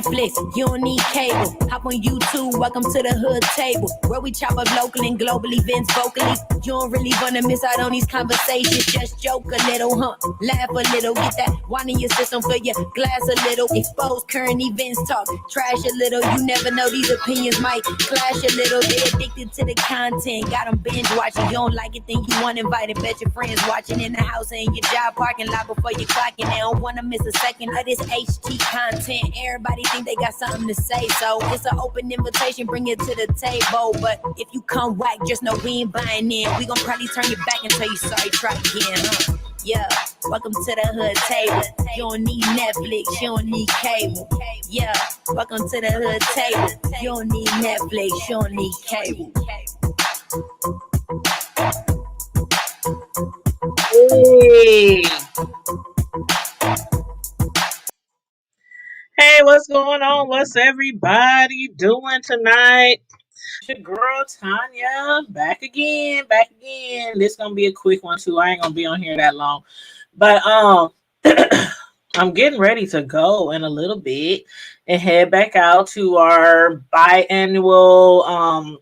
Netflix, you don't need cable. Hop on YouTube, welcome to the hood table, where we chop up local and global events vocally. You don't really wanna miss out on these conversations. Just joke a little, laugh a little, get that wine in your system, fill your glass a little, expose current events, talk trash a little. You never know, these opinions might clash a little. They addicted to the content, got them binge watching. You don't like it, then you want invited. Bet your friends watching in the house and your job parking lot before you clocking. They don't wanna miss a second of this HT content. Everybody think they got something to say, so it's an open invitation, bring it to the table. But if you come whack, just know we ain't buying in. We gon' probably turn your back and tell you sorry, try again, Yeah, welcome to the hood table. You don't need Netflix, you don't need cable. Yeah, welcome to the hood table. You don't need Netflix, you don't need cable. Hey. Hey, what's going on? What's everybody doing tonight? Your girl Tanya, back again. This gonna be a quick one too. I ain't gonna be on here that long, but I'm getting ready to go in a little bit and head back out to our biannual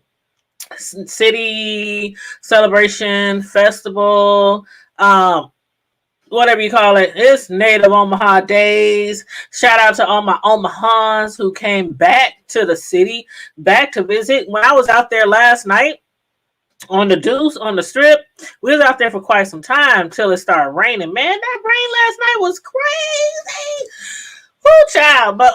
city celebration festival. Whatever you call it, it's Native Omaha Days. Shout out to all my Omahans who came back to the city, back to visit. When I was out there last night on the Deuce, on the Strip, we was out there for quite some time till it started raining. Man, that rain last night was crazy. Whoo, child. But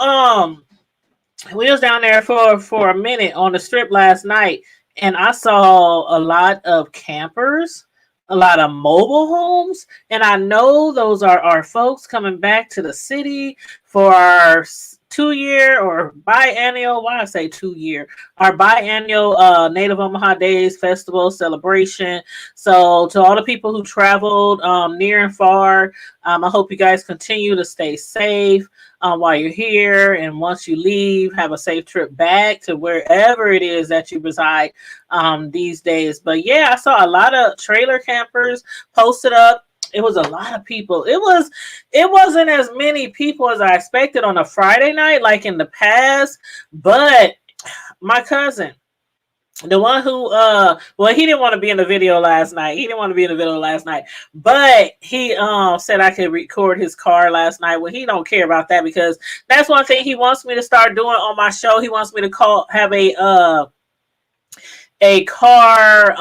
we was down there for a minute on the Strip last night, and I saw a lot of campers, a lot of mobile homes, and I know those are our folks coming back to the city for our 2-year or biannual, why I say 2-year, our biannual Native Omaha Days Festival celebration. So to all the people who traveled near and far, I hope you guys continue to stay safe while you're here, and once you leave, have a safe trip back to wherever it is that you reside these days. But yeah, I saw a lot of trailer campers posted up. It was a lot of people. It wasn't as many people as I expected on a Friday night like in the past, but my cousin, the one who he didn't want to be in the video last night. But he said I could record his car last night. Well, he don't care about that, because that's one thing he wants me to start doing on my show. He wants me to have a car,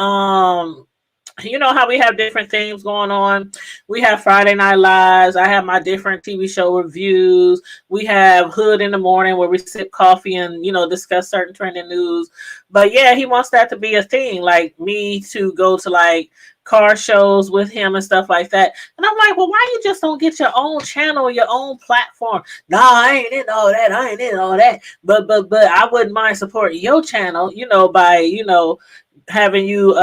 you know how we have different things going on. We have Friday Night Lives. I have my different TV show reviews. We have Hood in the Morning, where we sip coffee and, discuss certain trending news. But yeah, he wants that to be a thing, like me to go to like car shows with him and stuff like that. And I'm like, well, why you just don't get your own channel, your own platform? Nah, I ain't in all that. But I wouldn't mind supporting your channel, by, having you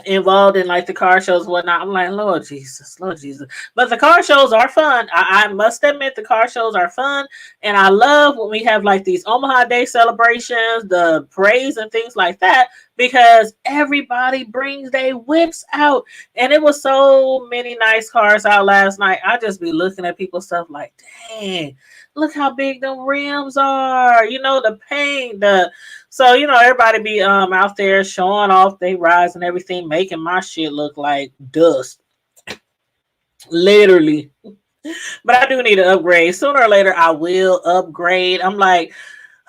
involved in like the car shows and whatnot. I'm like, Lord Jesus. But the car shows are fun. I must admit, the car shows are fun. And I love when we have like these Omaha Day celebrations, the parades and things like that, because everybody brings their whips out. And it was so many nice cars out last night. I just be looking at people's stuff like, dang, look how big the rims are, the paint, so, everybody be out there showing off their rides and everything, making my shit look like dust. Literally. But I do need to upgrade. Sooner or later, I will upgrade. I'm like,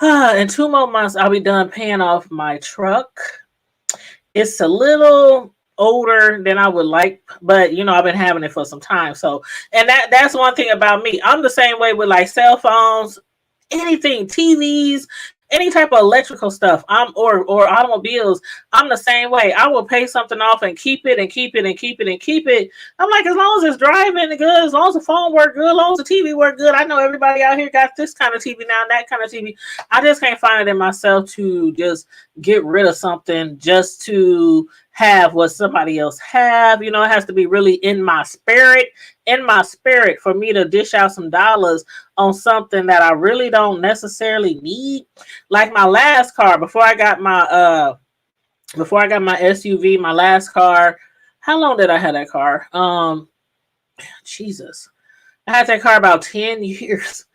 in 2 more months, I'll be done paying off my truck. It's a little older than I would like, but I've been having it for some time. So, and that's one thing about me. I'm the same way with like cell phones, anything, TVs, any type of electrical stuff, or automobiles. I'm the same way. I will pay something off and keep it. I'm like, as long as it's driving good, as long as the phone work good, as long as the TV work good. I know everybody out here got this kind of TV now, that kind of TV. I just can't find it in myself to just get rid of something just to have what somebody else have. It has to be really in my spirit for me to dish out some dollars on something that I really don't necessarily need. Like my last car, before I got my SUV, my last car. How long did I have that car? Jesus. I had that car about 10 years.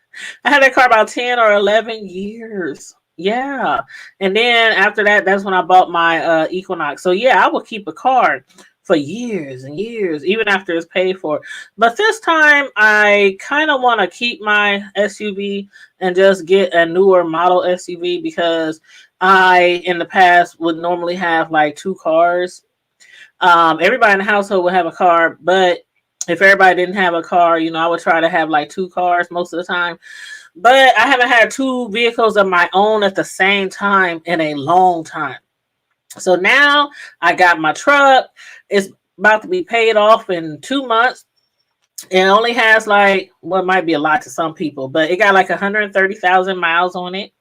I had that car about 10 or 11 years. Yeah. And then after that, that's when I bought my Equinox. So yeah, I will keep a car for years and years, even after it's paid for. But this time, I kind of want to keep my SUV and just get a newer model SUV because I, in the past, would normally have like two cars. Everybody in the household would have a car, but if everybody didn't have a car, I would try to have like two cars most of the time. But I haven't had two vehicles of my own at the same time in a long time. So now I got my truck. It's about to be paid off in 2 months. It only has like what might be a lot to some people, but it got like 130,000 miles on it.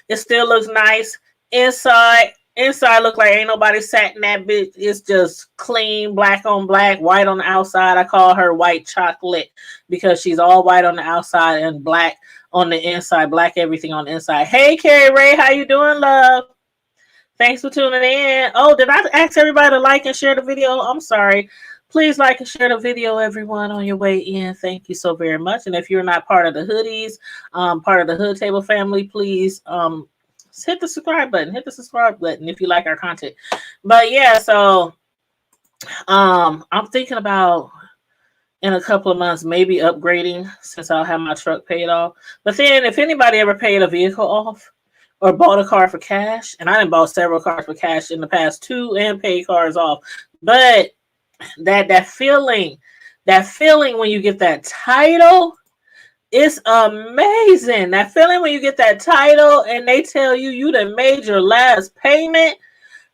It still looks nice. Inside look like ain't nobody sat in that bitch. It's just clean, black on black, white on the outside. I call her white chocolate because she's all white on the outside and black on the inside, black everything on the inside. Hey Carrie Ray, how you doing, love? Thanks for tuning in. Oh, did I ask everybody to like and share the video? I'm sorry. Please like and share the video, everyone, on your way in. Thank you so very much. And if you're not part of the hoodies, part of the Hood Table family, please hit the subscribe button. Hit the subscribe button if you like our content. But yeah, so I'm thinking about in a couple of months maybe upgrading since I'll have my truck paid off. But then if anybody ever paid a vehicle off or bought a car for cash, and I done bought several cars for cash in the past too and paid cars off. But that feeling when you get that title, it's amazing. That feeling when you get that title and they tell you done made your last payment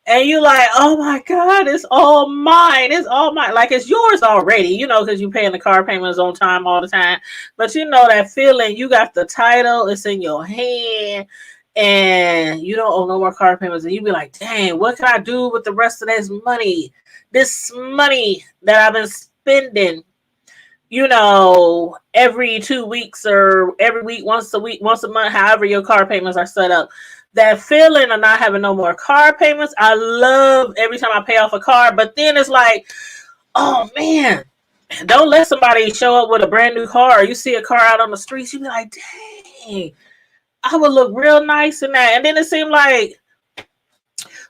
and you like, oh my God, it's all mine. It's all mine. Like it's yours already, because you're paying the car payments on time all the time. But that feeling, you got the title, it's in your hand, and you don't owe no more car payments. And you be like, dang, what can I do with the rest of this money? This money that I've been spending, every 2 weeks or every week, once a month, however your car payments are set up. That feeling of not having no more car payments, I love every time I pay off a car. But then it's like, oh man, don't let somebody show up with a brand new car. Or you see a car out on the streets, you be like, dang, I would look real nice in that. And then it seemed like,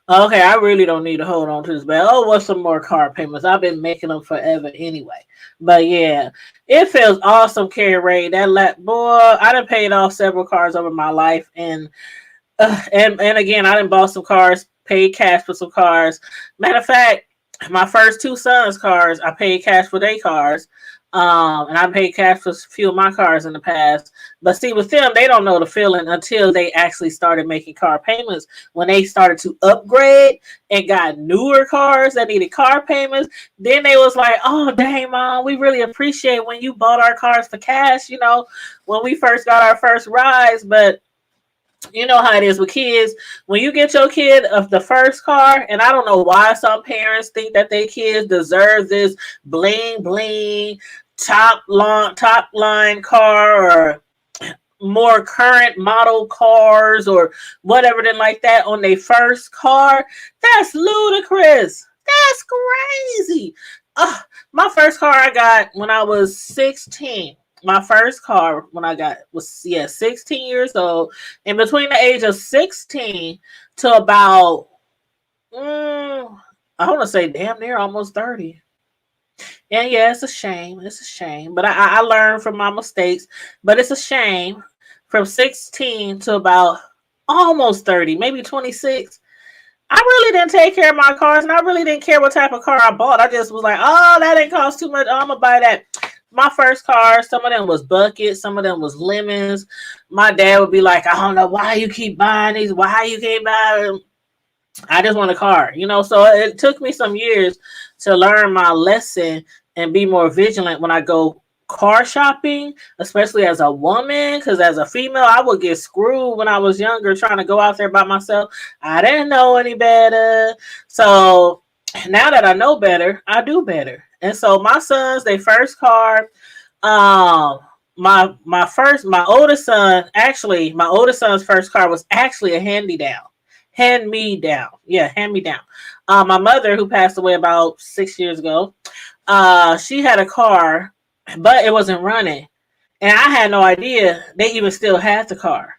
okay, I really don't need to hold on to this bad. Oh, what's some more car payments? I've been making them forever anyway. But yeah, it feels awesome, Carrie Ray. Boy, I done paid off several cars over my life, and again, I done bought some cars, paid cash for some cars. Matter of fact, my first two sons' cars, I paid cash for their cars. And I paid cash for a few of my cars in the past. But see, with them, they don't know the feeling until they actually started making car payments. When they started to upgrade and got newer cars that needed car payments, then they was like, oh, dang, Mom, we really appreciate when you bought our cars for cash, when we first got our first rides. But you know how it is with kids. When you get your kid of the first car, and I don't know why some parents think that their kids deserve this bling bling top line car or more current model cars or whatever than like that on their first car. That's ludicrous. That's crazy. My first car I got when I was 16. My first car when I got was 16 years old. And between the age of 16 to about I want to say damn near almost 30. And yeah, it's a shame. It's a shame. But I learned from my mistakes. But it's a shame from 16 to about almost 30, maybe 26. I really didn't take care of my cars, and I really didn't care what type of car I bought. I just was like, oh, that didn't cost too much. Oh, I'm going to buy that. My first car, some of them was buckets, some of them was lemons. My dad would be like, I don't know why you keep buying these. Why you keep buying them? I just want a car, So it took me some years to learn my lesson and be more vigilant when I go car shopping, especially as a woman, because as a female, I would get screwed when I was younger trying to go out there by myself. I didn't know any better. So now that I know better, I do better. And so my sons, their first car, my oldest son's first car was actually a hand-me-down. Yeah, hand-me-down. My mother, who passed away about 6 years ago, she had a car, but it wasn't running. And I had no idea they even still had the car.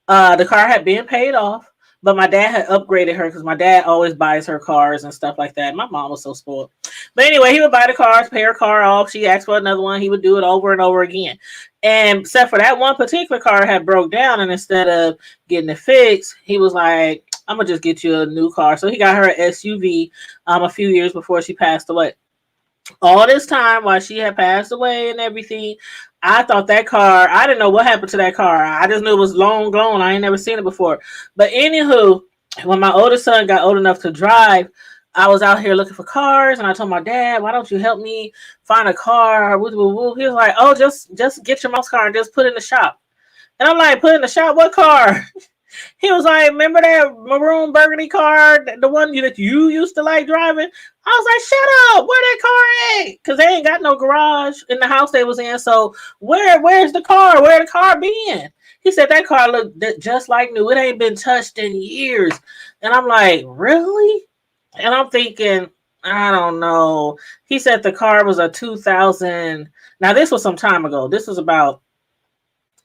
The car had been paid off, but my dad had upgraded her because my dad always buys her cars and stuff like that. My mom was so spoiled. But anyway, he would buy the cars, pay her car off. She asked for another one. He would do it over and over again. And except for that one particular car had broke down, and instead of getting it fixed, he was like, "I'm gonna just get you a new car." So he got her an SUV a few years before she passed away. All this time while she had passed away and everything, I thought that car, I didn't know what happened to that car. I just knew it was long gone. I ain't never seen it before. But anywho, when my oldest son got old enough to drive, I was out here looking for cars, and I told my dad, "Why don't you help me find a car?" Woo, woo, woo. He was like, "Oh, just get your mom's car and just put it in the shop." And I'm like, "Put in the shop? What car?" He was like, "Remember that maroon burgundy car, the one that you used to like driving?" I was like, "Shut up! Where that car at?" Because they ain't got no garage in the house they was in. So where's the car? Where the car been? He said that car looked just like new. It ain't been touched in years. And I'm like, really? And I'm thinking, I don't know. He said the car was a 2000. Now this was some time ago. This was about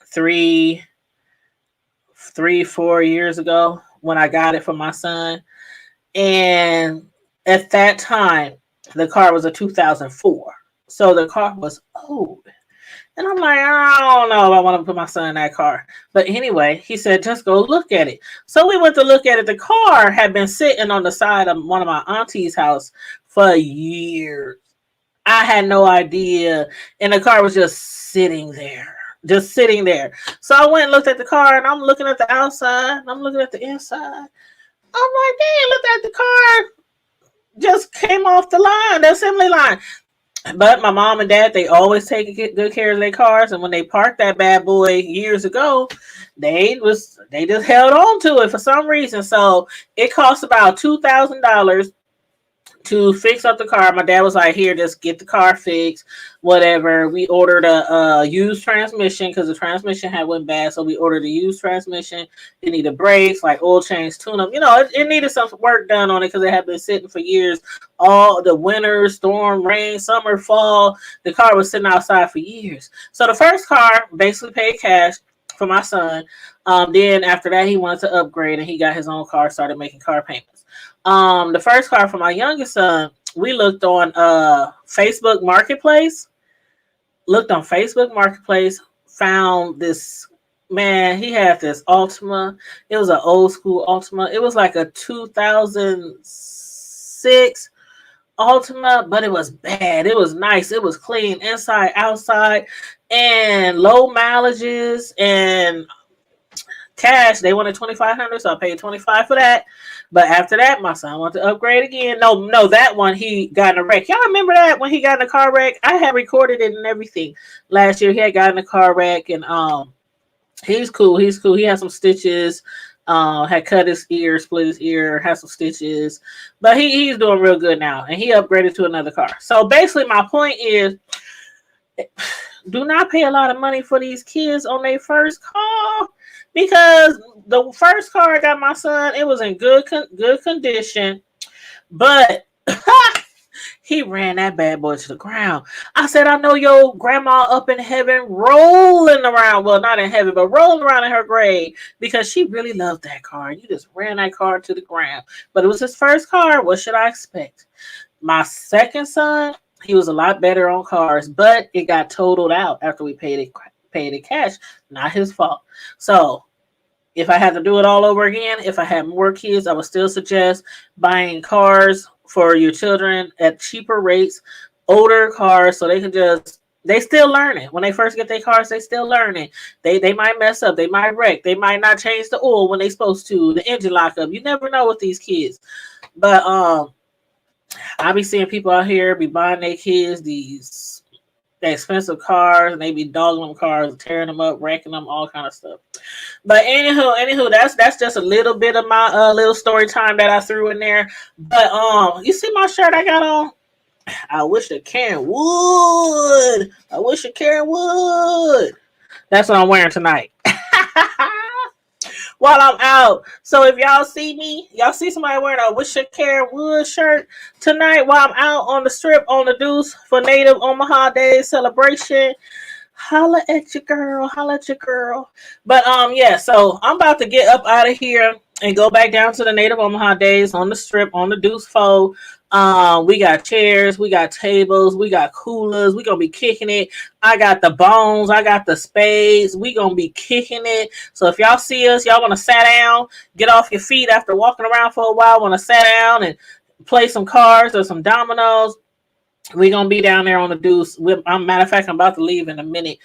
three, 4 years ago when I got it for my son. And at that time, the car was a 2004. So the car was old. And I'm like, I don't know if I want to put my son in that car. But anyway, he said, just go look at it. So we went to look at it. The car had been sitting on the side of one of my auntie's house for years. I had no idea. And the car was just sitting there. Just sitting there. So I went and looked at the car, and I'm looking at the outside and I'm looking at the inside. I'm like, dang, look at the car just came off the line, the assembly line. But my mom and dad, they always take good care of their cars, and when they parked that bad boy years ago, they just held on to it for some reason. So it cost about $2,000 to fix up the car. My dad was like, "Here, just get the car fixed, whatever." We ordered a used transmission because the transmission had went bad, so we ordered a used transmission. It needed brakes, like oil change, tune up. It needed some work done on it because it had been sitting for years. All the winter, storm, rain, summer, fall, the car was sitting outside for years. So the first car basically paid cash for my son. Then after that, he wanted to upgrade, and he got his own car, started making car payments. The first car for my youngest son, we looked on Facebook Marketplace. Looked on Facebook Marketplace, found this man. He had this Altima. It was an old school Altima. It was like a 2006 Altima, but it was bad. It was nice. It was clean inside, outside, and low mileages and cash. They wanted 2,500, so I paid 25 for that. But after that, my son wanted to upgrade again. No, that one he got in a wreck. Y'all remember that when he got in a car wreck? I had recorded it and everything last year. He had got in a car wreck, and he's cool. He's cool. He had some stitches. Had cut his ear, split his ear, had some stitches, but he's doing real good now, and he upgraded to another car. So basically, my point is, do not pay a lot of money for these kids on their first car, because the first car I got my son, it was in good condition, but he ran that bad boy to the ground. I said, I know your grandma up in heaven rolling around. Well, not in heaven, but rolling around in her grave because she really loved that car. You just ran that car to the ground. But it was his first car. What should I expect? My second son, he was a lot better on cars, but it got totaled out after we paid it cash. Not his fault. So if I had to do it all over again, if I had more kids, I would still suggest buying cars for your children at cheaper rates, older cars, so they still learning. When they first get their cars, they still learning. They might mess up, they might wreck, they might not change the oil when they supposed to, the engine lock up. You never know with these kids. But I be seeing people out here be buying their kids these expensive cars, and they be dogging them cars, tearing them up, wrecking them, all kind of stuff. But anywho, that's just a little bit of my little story time that I threw in there. But you see my shirt I got on? I wish a Karen would. I wish a Karen would. That's what I'm wearing tonight. While I'm out. So if y'all see me, y'all see somebody wearing a Wish a Karen would shirt tonight while I'm out on the strip on the Deuce for Native Omaha Day celebration. Holla at your girl, holla at your girl. But yeah, so I'm about to get up out of here and go back down to the Native Omaha days on the strip on the Deuce Foe. We got chairs, we got tables, we got coolers, we gonna be kicking it. I got the bones, I got the spades, we gonna be kicking it. So if y'all see us, y'all wanna sit down, get off your feet after walking around for a while, wanna sit down and play some cards or some dominoes, we gonna be down there on the Deuce. Matter of fact, I'm about to leave in a minute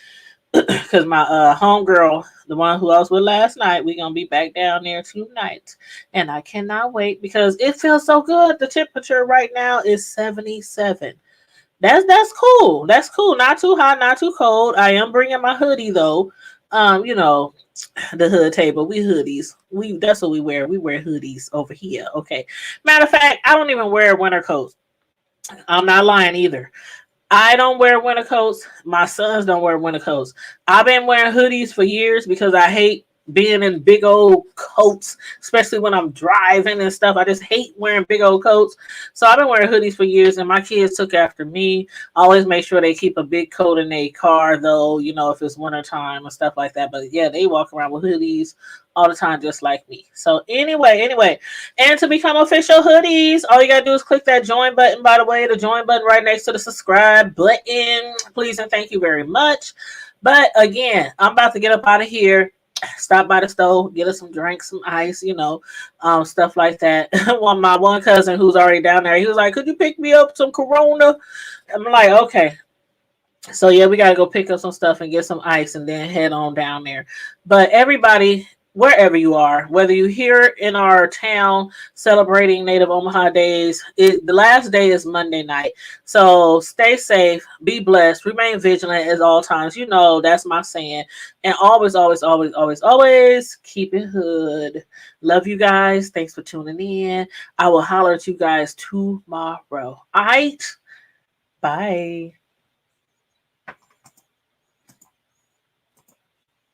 because my homegirl, the one who I was with last night, we gonna be back down there tonight, and I cannot wait because it feels so good. The temperature right now is 77. That's cool. That's cool. Not too hot, not too cold. I am bringing my hoodie though. You know, the hood table. We hoodies. We That's what we wear. We wear hoodies over here. Okay. Matter of fact, I don't even wear winter coats. I'm not lying either. I don't wear winter coats. My sons don't wear winter coats. I've been wearing hoodies for years because I hate being in big old coats, especially when I'm driving and stuff. I just hate wearing big old coats. So I've been wearing hoodies for years, and my kids took after me. I always make sure they keep a big coat in their car, though, if it's wintertime and stuff like that. But yeah, they walk around with hoodies all the time, just like me. So anyway, and to become official hoodies, all you gotta do is click that join button. By the way, the join button right next to the subscribe button. Please and thank you very much. But again, I'm about to get up out of here. Stop by the stove, get us some drinks, some ice, stuff like that. My one cousin who's already down there, he was like, "Could you pick me up some Corona?" I'm like, "Okay." So yeah, we gotta go pick up some stuff and get some ice and then head on down there. But everybody, wherever you are, whether you're here in our town celebrating Native Omaha Days, the last day is Monday night. So stay safe, be blessed, remain vigilant as all times. That's my saying. And always, always, always, always, always keep it hood. Love you guys. Thanks for tuning in. I will holler at you guys tomorrow. All right. Bye.